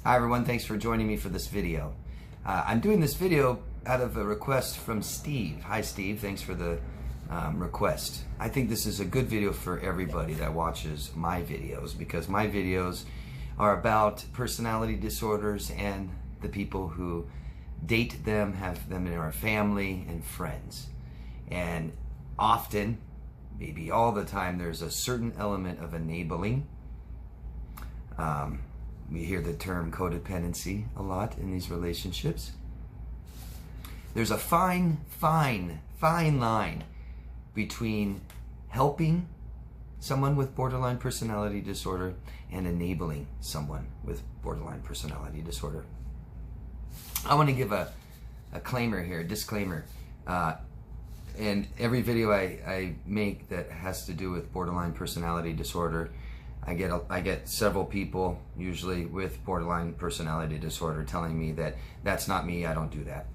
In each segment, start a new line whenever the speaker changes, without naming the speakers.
Hi everyone, thanks for joining me for this video. I'm doing this video out of a request from Steve. Hi Steve, thanks for the request. I think this is a good video for everybody that watches my videos because my videos are about personality disorders and the people who date them, have them in our family and friends. And often, maybe all the time, there's a certain element of enabling. We hear the term codependency a lot in these relationships. There's a fine line between helping someone with borderline personality disorder and enabling someone with borderline personality disorder. I want to give a disclaimer. And every video I make that has to do with borderline personality disorder, I get several people, usually with borderline personality disorder, telling me that that's not me, I don't do that.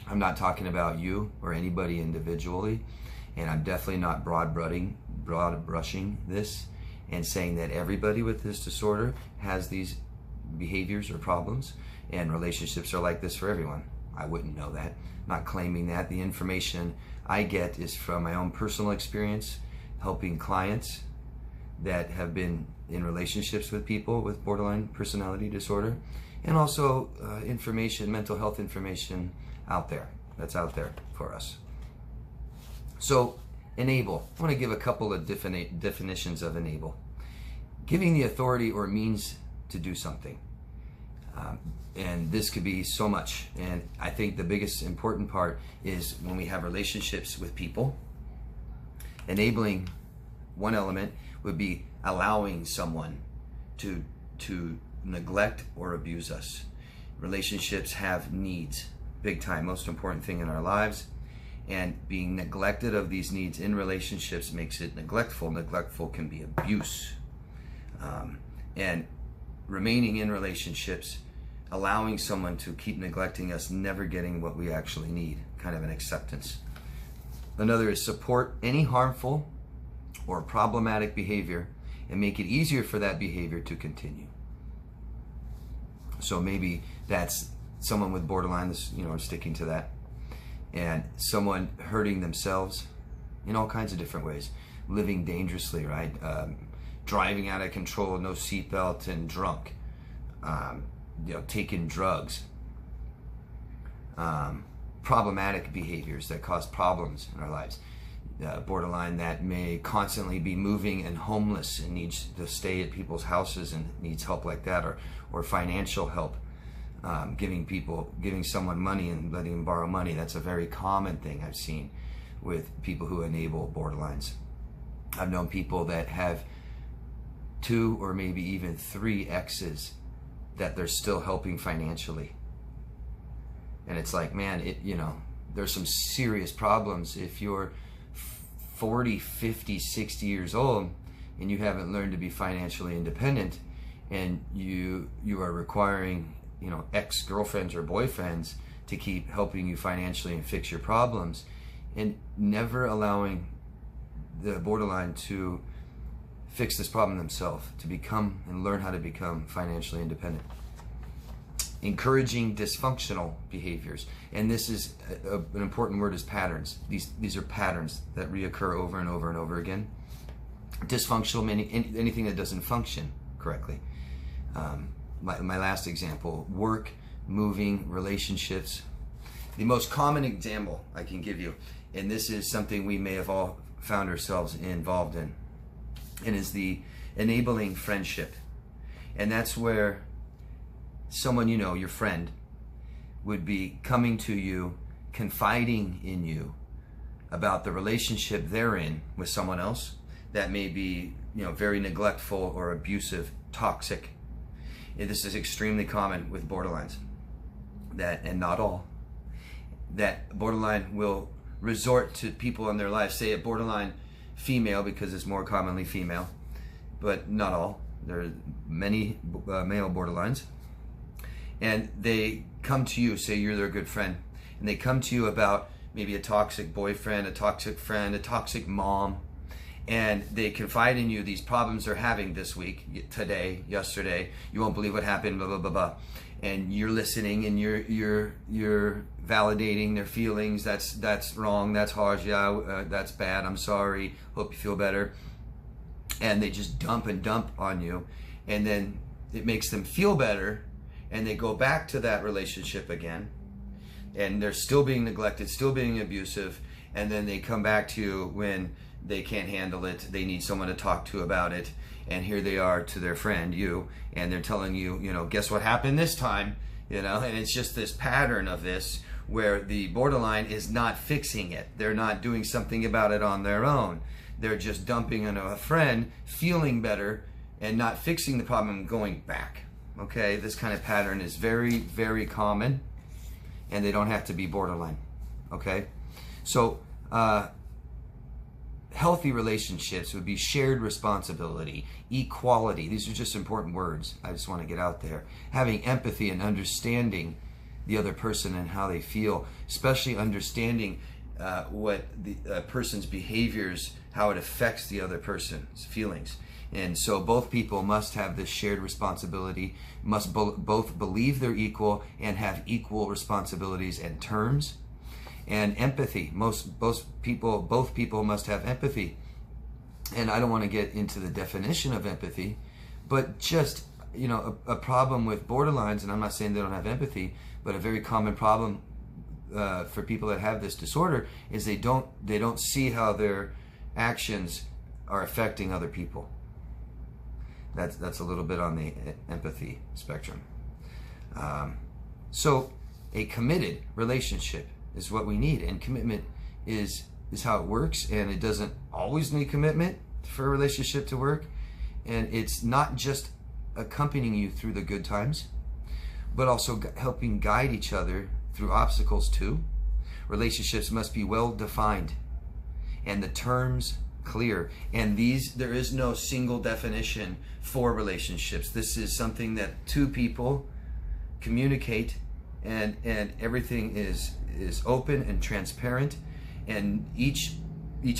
I'm not talking about you or anybody individually, and I'm definitely not broad brushing this and saying that everybody with this disorder has these behaviors or problems, and relationships are like this for everyone. I wouldn't know that. Not claiming that. The information I get is from my own personal experience helping clients that have been in relationships with people with borderline personality disorder, and also mental health information that's out there for us. So enable, I want to give a couple of definitions of enable. Giving the authority or means to do something. And this could be so much. And I think the biggest important part is when we have relationships with people, enabling one element would be allowing someone to neglect or abuse us. Relationships have needs, big time, most important thing in our lives. And being neglected of these needs in relationships makes it neglectful. Neglectful can be abuse. And remaining in relationships, allowing someone to keep neglecting us, never getting what we actually need, kind of an acceptance. Another is support any harmful or problematic behavior and make it easier for that behavior to continue. So maybe that's someone with borderline, sticking to that, and someone hurting themselves in all kinds of different ways, living dangerously, right? Driving out of control, no seatbelt, and drunk, taking drugs, problematic behaviors that cause problems in our lives. Borderline that may constantly be moving and homeless and needs to stay at people's houses and needs help like that, or financial help, giving someone money and letting them borrow money. That's a very common thing I've seen with people who enable borderlines. I've known people that have 2 or maybe even 3 exes that they're still helping financially. And it's like, man, there's some serious problems if you're 40, 50, 60 years old and you haven't learned to be financially independent, and you are requiring ex-girlfriends or boyfriends to keep helping you financially and fix your problems, and never allowing the borderline to fix this problem themselves, to become and learn how to become financially independent. Encouraging dysfunctional behaviors, and this is an important word, is patterns. These are patterns that reoccur over and over and over again. Dysfunctional meaning anything that doesn't function correctly. My last example: work, moving, relationships. The most common example I can give you, and this is something we may have all found ourselves involved in, and is the enabling friendship. And that's where someone your friend, would be coming to you, confiding in you about the relationship they're in with someone else that may be very neglectful or abusive, toxic. And this is extremely common with borderlines, and not all, that borderline will resort to people in their life, say a borderline female because it's more commonly female, but not all. There are many male borderlines. And they come to you, say you're their good friend, and they come to you about maybe a toxic boyfriend, a toxic friend, a toxic mom, and they confide in you these problems they're having this week, today, yesterday. You won't believe what happened, blah, blah, blah, blah. And you're listening and you're validating their feelings. That's wrong, that's harsh, yeah, that's bad, I'm sorry, hope you feel better. And they just dump and dump on you, and then it makes them feel better, and they go back to that relationship again, and they're still being neglected, still being abusive, and then they come back to you when they can't handle it, they need someone to talk to about it, and here they are to their friend, you, and they're telling you, guess what happened this time, and it's just this pattern of this where the borderline is not fixing it. They're not doing something about it on their own. They're just dumping on a friend, feeling better, and not fixing the problem and going back. Okay, this kind of pattern is very, very common, and they don't have to be borderline. Okay, so healthy relationships would be shared responsibility, equality. These are just important words. I just want to get out there. Having empathy and understanding the other person and how they feel, especially understanding what the person's behaviors, how it affects the other person's feelings. And so both people must have this shared responsibility, must both believe they're equal and have equal responsibilities and terms. And empathy, both people must have empathy. And I don't want to get into the definition of empathy, but just, a problem with borderlines, and I'm not saying they don't have empathy, but a very common problem for people that have this disorder is they don't see how their actions are affecting other people. That's a little bit on the empathy spectrum. So a committed relationship is what we need, and commitment is how it works, and it doesn't always need commitment for a relationship to work. And it's not just accompanying you through the good times, but also helping guide each other through obstacles too. Relationships must be well defined and the terms clear. And there is no single definition for relationships. This is something that two people communicate, and everything is open and transparent, and each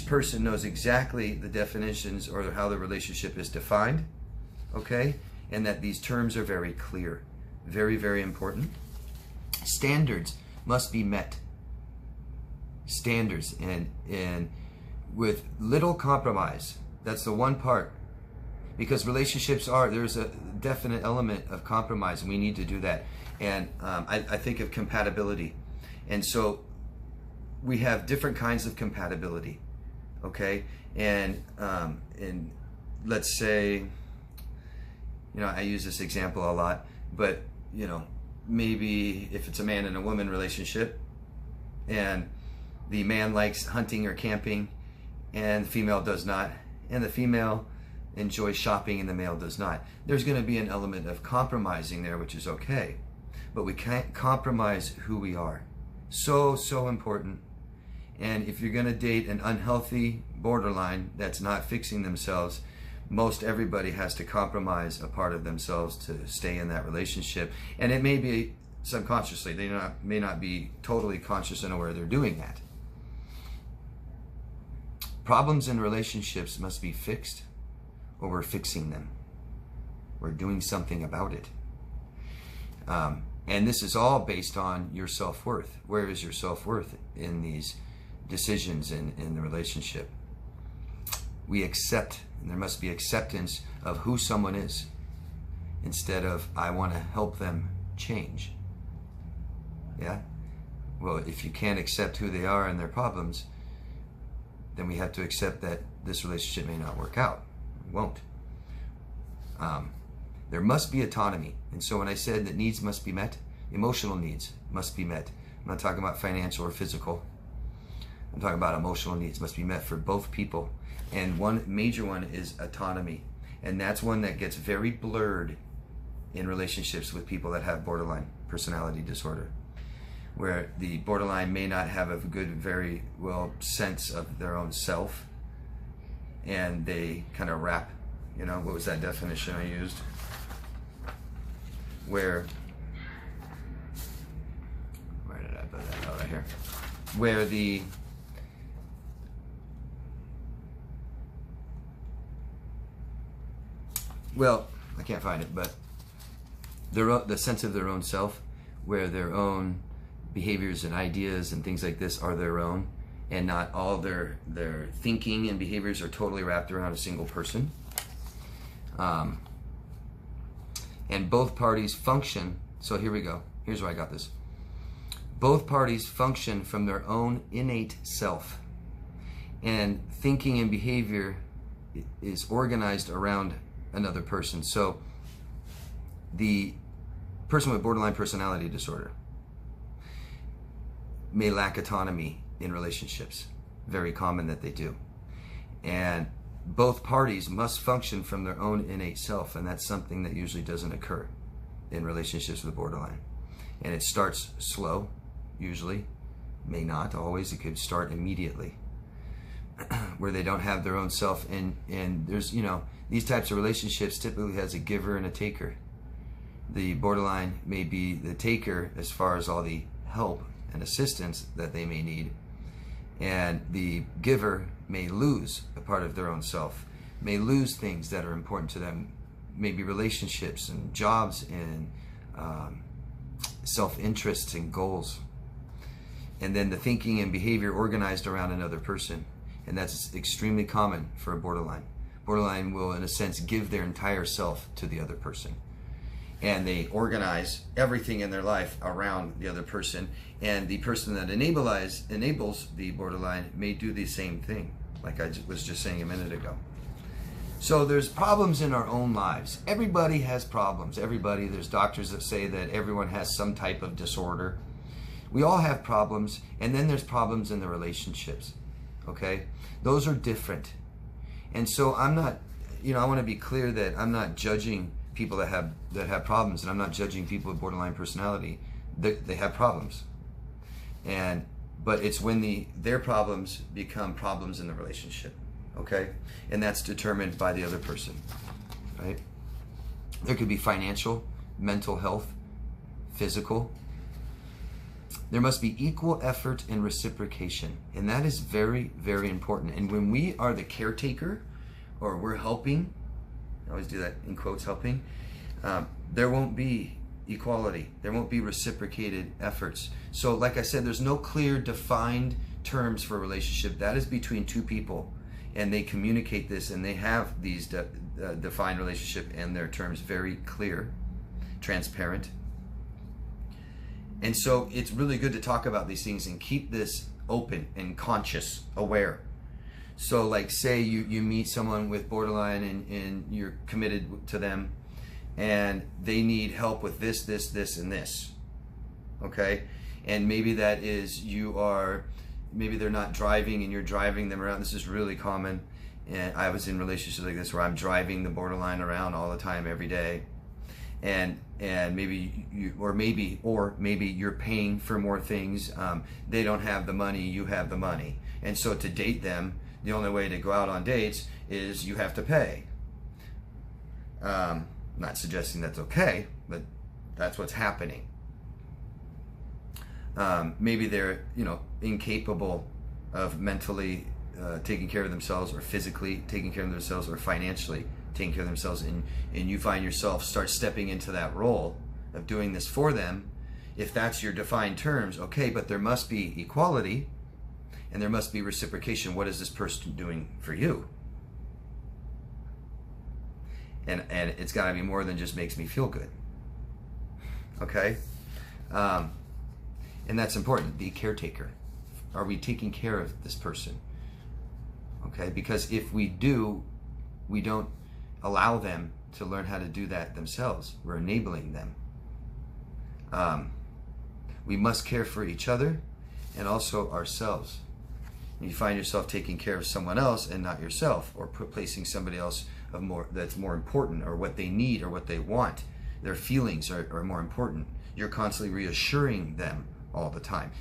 person knows exactly the definitions or how the relationship is defined, okay? And that these terms are very clear. Very, very important. Standards must be met. Standards, and with little compromise. That's the one part. Because relationships there's a definite element of compromise, and we need to do that. And I think of compatibility. And so we have different kinds of compatibility, okay? And let's say, I use this example a lot, but maybe if it's a man and a woman relationship, and the man likes hunting or camping, and the female does not, and the female enjoys shopping and the male does not, there's going to be an element of compromising there, which is okay. But we can't compromise who we are. So important. And if you're going to date an unhealthy borderline that's not fixing themselves, most everybody has to compromise a part of themselves to stay in that relationship. And it may be subconsciously. They may not be totally conscious and aware they're doing that. Problems in relationships must be fixed, or we're fixing them. We're doing something about it. And this is all based on your self-worth. Where is your self-worth in these decisions in the relationship? We accept, and there must be acceptance of who someone is, instead of, I want to help them change. Yeah? Well, if you can't accept who they are and their problems, then we have to accept that this relationship may not work out. It won't. There must be autonomy. And so when I said that needs must be met, emotional needs must be met. I'm not talking about financial or physical. I'm talking about emotional needs must be met for both people. And one major one is autonomy. And that's one that gets very blurred in relationships with people that have borderline personality disorder, where the borderline may not have a good, very well sense of their own self, and they kind of wrap, what was that definition I used? Where did I put that? Oh, right here. Where well, I can't find it, but the sense of their own self, where their own behaviors and ideas and things like this are their own, and not all their thinking and behaviors are totally wrapped around a single person. And both parties function, so here we go, here's where I got this. Both parties function from their own innate self, and thinking and behavior is organized around another person. So the person with borderline personality disorder may lack autonomy in relationships. Very common that they do. And both parties must function from their own innate self, and that's something that usually doesn't occur in relationships with borderline. And it starts slow, usually, may not always. It could start immediately, where they don't have their own self. And there's, you know, these types of relationships typically has a giver and a taker. The borderline may be the taker as far as all the help and assistance that they may need, and the giver may lose a part of their own self, may lose things that are important to them, maybe relationships and jobs and self-interests and goals. And then the thinking and behavior organized around another person, and that's extremely common for a borderline. Borderline will, in a sense, give their entire self to the other person, and they organize everything in their life around the other person, and the person that enables the borderline may do the same thing, like I was just saying a minute ago. So there's problems in our own lives. Everybody has problems. Everybody, there's doctors that say that everyone has some type of disorder. We all have problems, and then there's problems in the relationships, okay? Those are different. And so I'm not, you know, I want to be clear that I'm not judging people that have problems, and I'm not judging people with borderline personality. They have problems, but it's when their problems become problems in the relationship, okay? And that's determined by the other person, right? There could be financial, mental health, physical. There must be equal effort and reciprocation, and that is very, very important. And when we are the caretaker, or we're helping, I always do that in quotes, helping, there won't be equality. There won't be reciprocated efforts. So like I said, there's no clear defined terms for a relationship. That is between two people, and they communicate this, and they have these defined relationship and their terms very clear, transparent. And so it's really good to talk about these things and keep this open and conscious, aware. So like, say you meet someone with borderline and you're committed to them, and they need help with this, this, this, and this, okay? And maybe that is, maybe they're not driving and you're driving them around. This is really common. And I was in relationships like this where I'm driving the borderline around all the time, every day. And maybe maybe you're paying for more things. They don't have the money, you have the money. And so to date them, the only way to go out on dates is you have to pay. Not suggesting that's okay, but that's what's happening. Maybe they're, incapable of mentally taking care of themselves, or physically taking care of themselves, or financially taking care of themselves, and you find yourself start stepping into that role of doing this for them. If that's your defined terms, okay, but there must be equality and there must be reciprocation. What is this person doing for you? And it's got to be more than just makes me feel good, okay? And that's important, the caretaker. Are we taking care of this person? Okay, because if we do, we don't allow them to learn how to do that themselves. We're enabling them. We must care for each other and also ourselves. You find yourself taking care of someone else and not yourself, or placing somebody else that's more important, or what they need or what they want. Their feelings are more important. You're constantly reassuring them all the time.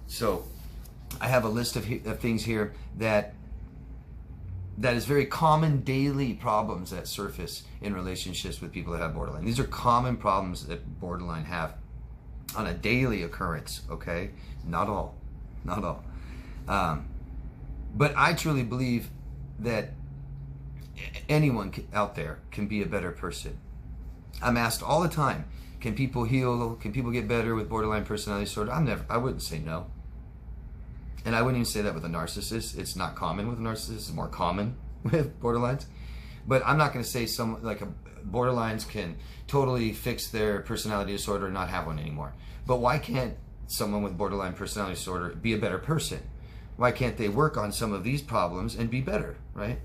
So I have a list of things here that is very common daily problems that surface in relationships with people that have borderline. These are common problems that borderline have on a daily occurrence, okay? Not all. But I truly believe that anyone out there can be a better person. I'm asked all the time, can people heal? Can people get better with borderline personality disorder? I wouldn't say no. And I wouldn't even say that with a narcissist. It's not common with a narcissist. It's more common with borderlines. But I'm not going to say borderlines can totally fix their personality disorder and not have one anymore. But why can't someone with borderline personality disorder be a better person? Why can't they work on some of these problems and be better, right?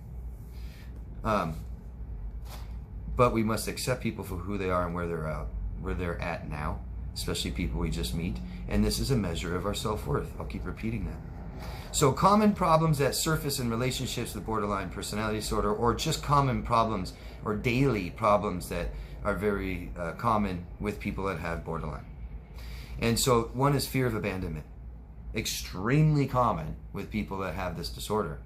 But we must accept people for who they are and where they're at now, especially people we just meet. And this is a measure of our self-worth. I'll keep repeating that. So common problems that surface in relationships with borderline personality disorder, or just common problems or daily problems that are very common with people that have borderline. And so one is fear of abandonment. Extremely common with people that have this disorder.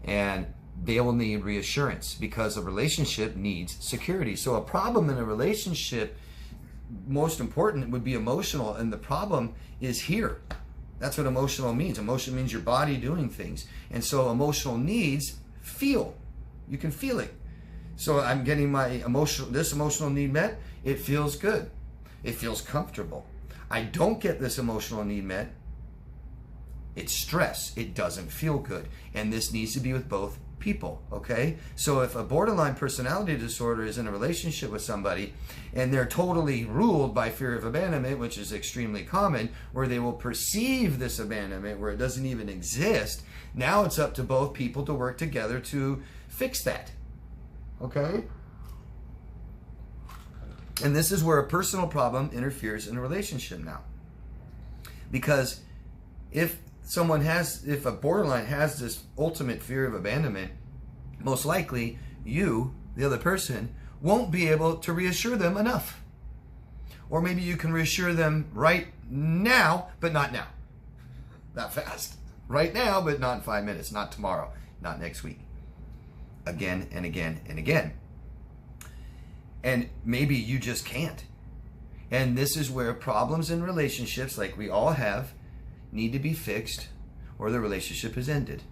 And they will need reassurance because a relationship needs security. So a problem in a relationship, most important, would be emotional, and the problem is here. That's what emotional means. Emotion means your body doing things. And so emotional needs feel. You can feel it. So I'm getting this emotional need met. It feels good. It feels comfortable. I don't get this emotional need met. It's stress. It doesn't feel good. And this needs to be with both people, okay? So if a borderline personality disorder is in a relationship with somebody and they're totally ruled by fear of abandonment, which is extremely common, where they will perceive this abandonment where it doesn't even exist, now it's up to both people to work together to fix that, okay? And this is where a personal problem interferes in a relationship now. Because if a borderline has this ultimate fear of abandonment, most likely you, the other person, won't be able to reassure them enough. Or maybe you can reassure them right now, but not now. Not fast. Right now, but not in 5 minutes, not tomorrow, not next week. Again and again and again. And maybe you just can't. And this is where problems in relationships, like we all have, need to be fixed, or the relationship is ended.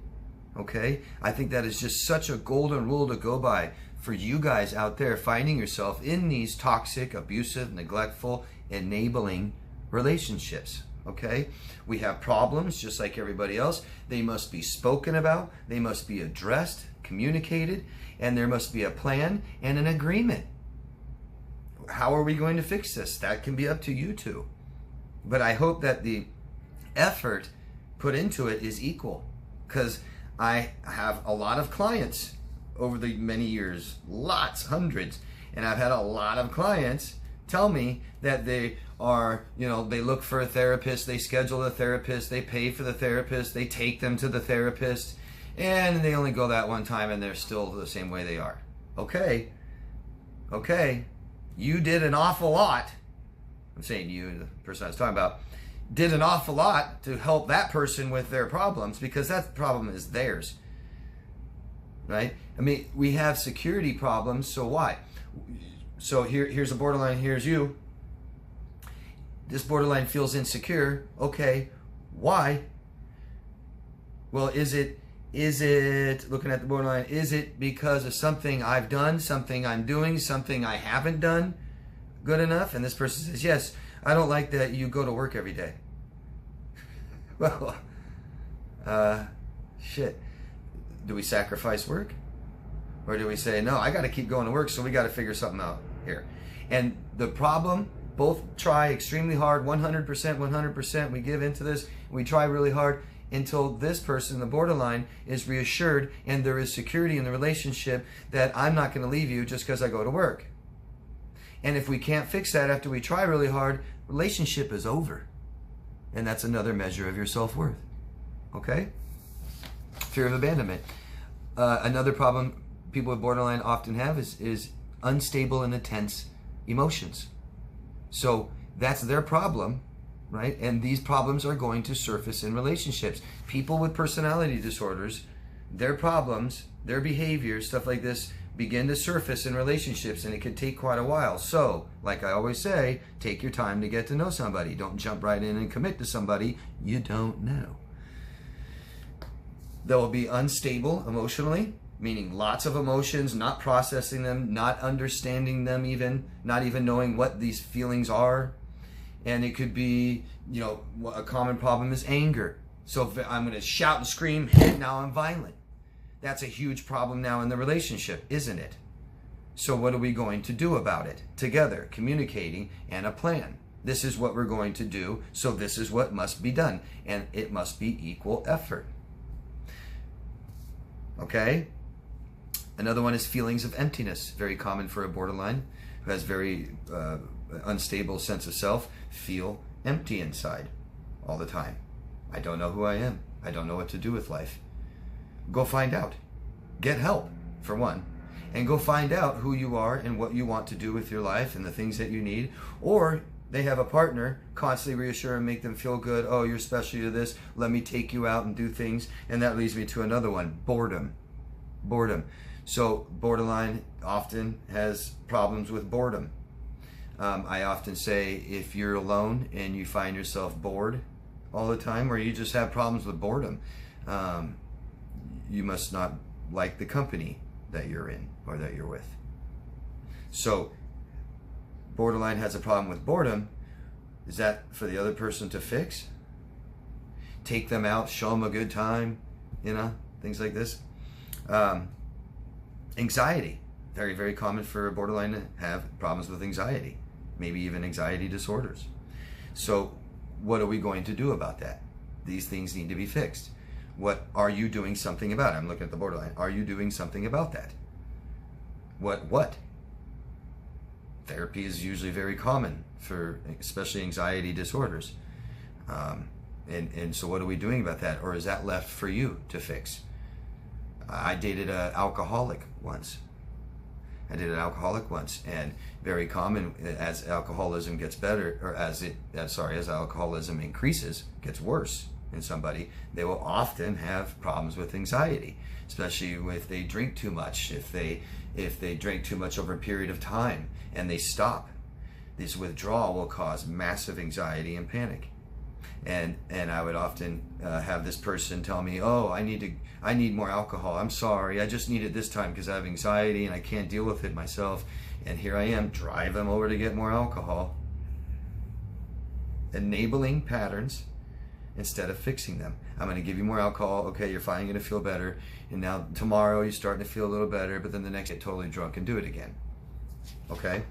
Okay? I think that is just such a golden rule to go by for you guys out there finding yourself in these toxic, abusive, neglectful, enabling relationships. Okay? We have problems just like everybody else. They must be spoken about, they must be addressed, communicated, and there must be a plan and an agreement. How are we going to fix this? That can be up to you two. But I hope that the effort put into it is equal, because I have a lot of clients over the many years, lots, hundreds, and I've had a lot of clients tell me that they are, they look for a therapist, they schedule a therapist, they pay for the therapist, they take them to the therapist, and they only go that one time and they're still the same way they are. Okay, you did an awful lot. I'm saying you, the person I was talking about, did an awful lot to help that person with their problems, because that problem is theirs, right? I mean, we have security problems, so why? So here's a borderline, here's you. This borderline feels insecure. Okay, why? Well, is it, looking at the borderline, is it because of something I've done, something I'm doing, something I haven't done good enough? And this person says, yes, I don't like that you go to work every day. Well, shit. Do we sacrifice work? Or do we say, no, I got to keep going to work, so we got to figure something out here? And the problem, both try extremely hard, 100%, we give into this, we try really hard until this person, the borderline, is reassured and there is security in the relationship that I'm not going to leave you just because I go to work. And if we can't fix that after we try really hard, relationship is over. And that's another measure of your self-worth. Okay? Fear of abandonment. Another problem people with borderline often have is unstable and intense emotions. So that's their problem, right? And these problems are going to surface in relationships. People with personality disorders, their problems, their behaviors, stuff like this, begin to surface in relationships, and it can take quite a while. So, like I always say, take your time to get to know somebody. Don't jump right in and commit to somebody you don't know. They'll be unstable emotionally. meaning lots of emotions, not processing them, not understanding them even, not even knowing what these feelings are. And it could be, a common problem is anger. So if I'm going to shout and scream, now I'm violent. That's a huge problem now in the relationship, isn't it? So what are we going to do about it? Together, communicating and a plan. This is what we're going to do, so this is what must be done. And it must be equal effort. Okay? Another one is feelings of emptiness. Very common for a borderline who has very unstable sense of self. Feel empty inside all the time. I don't know who I am. I don't know what to do with life. Go find out. Get help, for one. And go find out who you are and what you want to do with your life and the things that you need. Or they have a partner, constantly reassure and make them feel good. Oh, you're special to this. Let me take you out and do things. And that leads me to another one, boredom. Boredom. So borderline often has problems with boredom. I often say if you're alone and you find yourself bored all the time, or you just have problems with boredom, you must not like the company that you're in or that you're with. So borderline has a problem with boredom. Is that for the other person to fix? Take them out, show them a good time, things like this. Anxiety. Very, very common for a borderline to have problems with anxiety, maybe even anxiety disorders. So what are we going to do about that? These things need to be fixed. What are you doing something about it? I'm looking at the borderline. Are you doing something about that? What? Therapy is usually very common for especially anxiety disorders. And so what are we doing about that? Or is that left for you to fix? I dated an alcoholic once. And very common as alcoholism gets better, or as alcoholism increases, gets worse in somebody, they will often have problems with anxiety, especially if they drink too much, if they drink too much over a period of time and they stop. This withdrawal will cause massive anxiety and panic. And I would often have this person tell me, oh, I need more alcohol. I'm sorry, I just need it this time because I have anxiety and I can't deal with it myself. And here I am, drive them over to get more alcohol. Enabling patterns instead of fixing them. I'm going to give you more alcohol. Okay, you're finally going to feel better. And now tomorrow you're starting to feel a little better, but then the next day get totally drunk and do it again. Okay?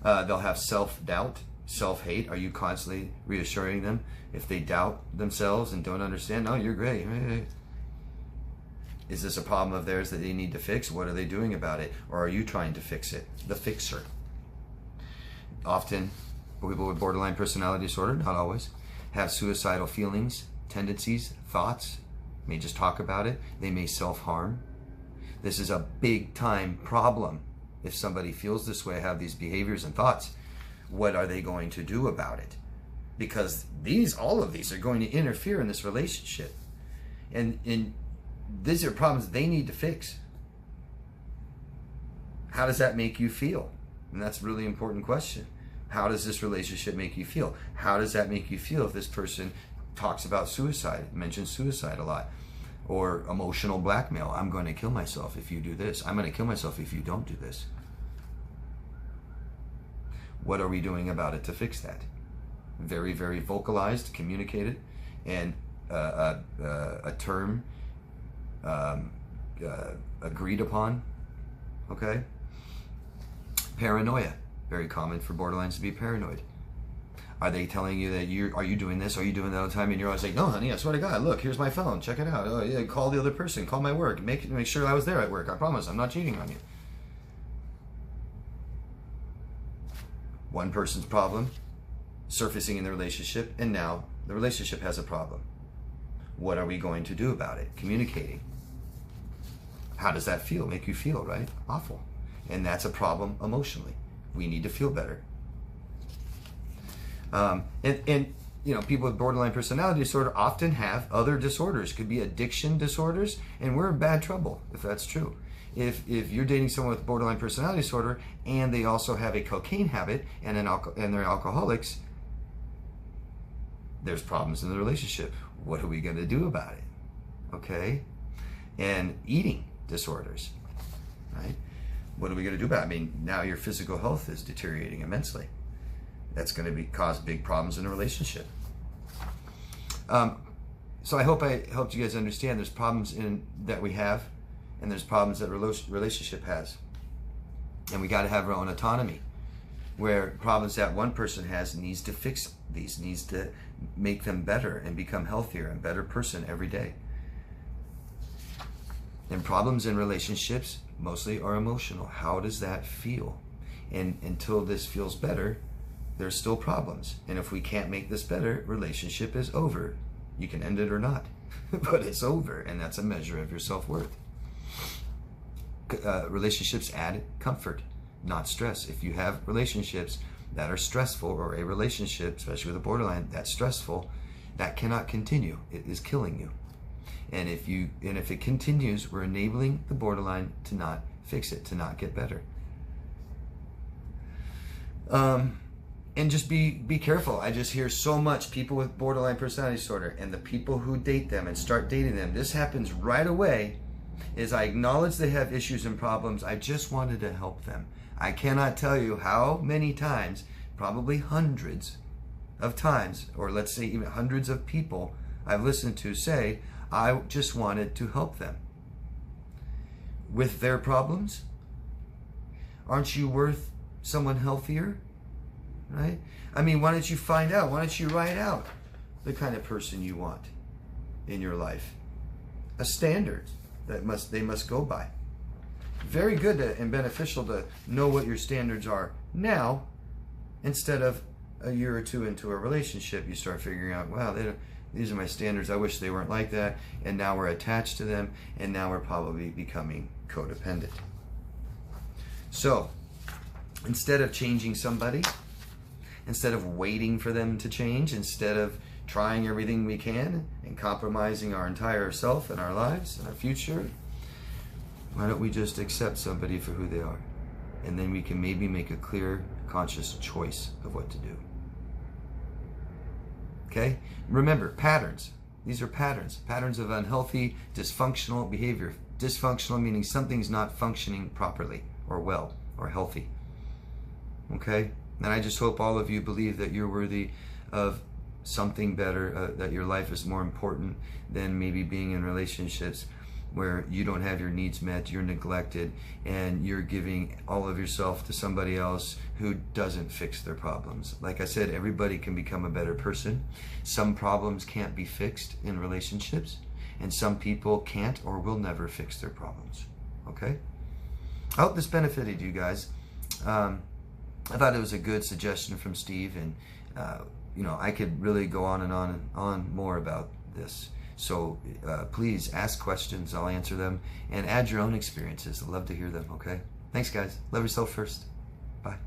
They'll have self-doubt. Self-hate. Are you constantly reassuring them if they doubt themselves and don't understand? No, you're great. Is this a problem of theirs that they need to fix? What are they doing about it? Or are you trying to fix it? The fixer. Often, people with borderline personality disorder, not always, have suicidal feelings, tendencies, thoughts, may just talk about it. They may self-harm. This is a big time problem. If somebody feels this way, have these behaviors and thoughts, what are they going to do about it? Because all of these are going to interfere in this relationship. And these are problems they need to fix. How does that make you feel? And that's a really important question. How does this relationship make you feel? How does that make you feel if this person talks about suicide, mentions suicide a lot? Or emotional blackmail. I'm going to kill myself if you do this. I'm going to kill myself if you don't do this. What are we doing about it to fix that? Very, very vocalized, communicated, and a term agreed upon. Okay? Paranoia. Very common for borderlines to be paranoid. Are they telling you that are you doing this? Are you doing that all the time? And you're always like, no, honey, I swear to God, look, here's my phone. Check it out. Oh, yeah, call the other person. Call my work. Make sure I was there at work. I promise I'm not cheating on you. One person's problem surfacing in the relationship, and now the relationship has a problem. What are we going to do about it? Communicating. How does that feel? Make you feel, right? Awful. And that's a problem emotionally. We need to feel better. And people with borderline personality disorder often have other disorders. Could be addiction disorders, and we're in bad trouble if that's true. If you're dating someone with borderline personality disorder and they also have a cocaine habit and they're alcoholics, there's problems in the relationship. What are we going to do about it? Okay? and eating disorders, right? What are we going to do about it? I mean, now your physical health is deteriorating immensely. That's going to cause big problems in a relationship. So I hope I helped you guys understand there's problems that we have, and there's problems that relationship has. And we got to have our own autonomy, where problems that one person has needs to fix these, needs to make them better and become healthier and better person every day. And problems in relationships mostly are emotional. How does that feel? And until this feels better, there's still problems. And if we can't make this better, relationship is over. You can end it or not, but it's over, and that's a measure of your self-worth. Relationships add comfort, not stress. If you have relationships that are stressful, or a relationship, especially with a borderline, that's stressful, that cannot continue. It is killing you. And if it continues, we're enabling the borderline to not fix it, to not get better. And just be careful. I just hear so much people with borderline personality disorder, and the people who date them and start dating them, this happens right away. Is I acknowledge they have issues and problems. I just wanted to help them. I cannot tell you how many times, probably hundreds of times, or let's say even hundreds of people I've listened to say, I just wanted to help them with their problems. Aren't you worth someone healthier? Right? I mean, why don't you find out? Why don't you write out the kind of person you want in your life? A standard that they must go by. Very good and beneficial to know what your standards are now, instead of a year or two into a relationship, you start figuring out, wow, these are my standards. I wish they weren't like that. And now we're attached to them, and now we're probably becoming codependent. So, instead of changing somebody, instead of waiting for them to change, instead of trying everything we can and compromising our entire self and our lives and our future, why don't we just accept somebody for who they are? And then we can maybe make a clear, conscious choice of what to do. Okay? Remember, patterns. These are patterns. Patterns of unhealthy, dysfunctional behavior. Dysfunctional meaning something's not functioning properly or well or healthy. Okay? And I just hope all of you believe that you're worthy of something better, that your life is more important than maybe being in relationships where you don't have your needs met, you're neglected, and you're giving all of yourself to somebody else who doesn't fix their problems. Like I said, everybody can become a better person. Some problems can't be fixed in relationships, and some people can't or will never fix their problems. Okay? I hope this benefited you guys. I thought it was a good suggestion from Steve, and I could really go on and on and on more about this. So please ask questions. I'll answer them, and add your own experiences. I'd love to hear them. Okay. Thanks, guys. Love yourself first. Bye.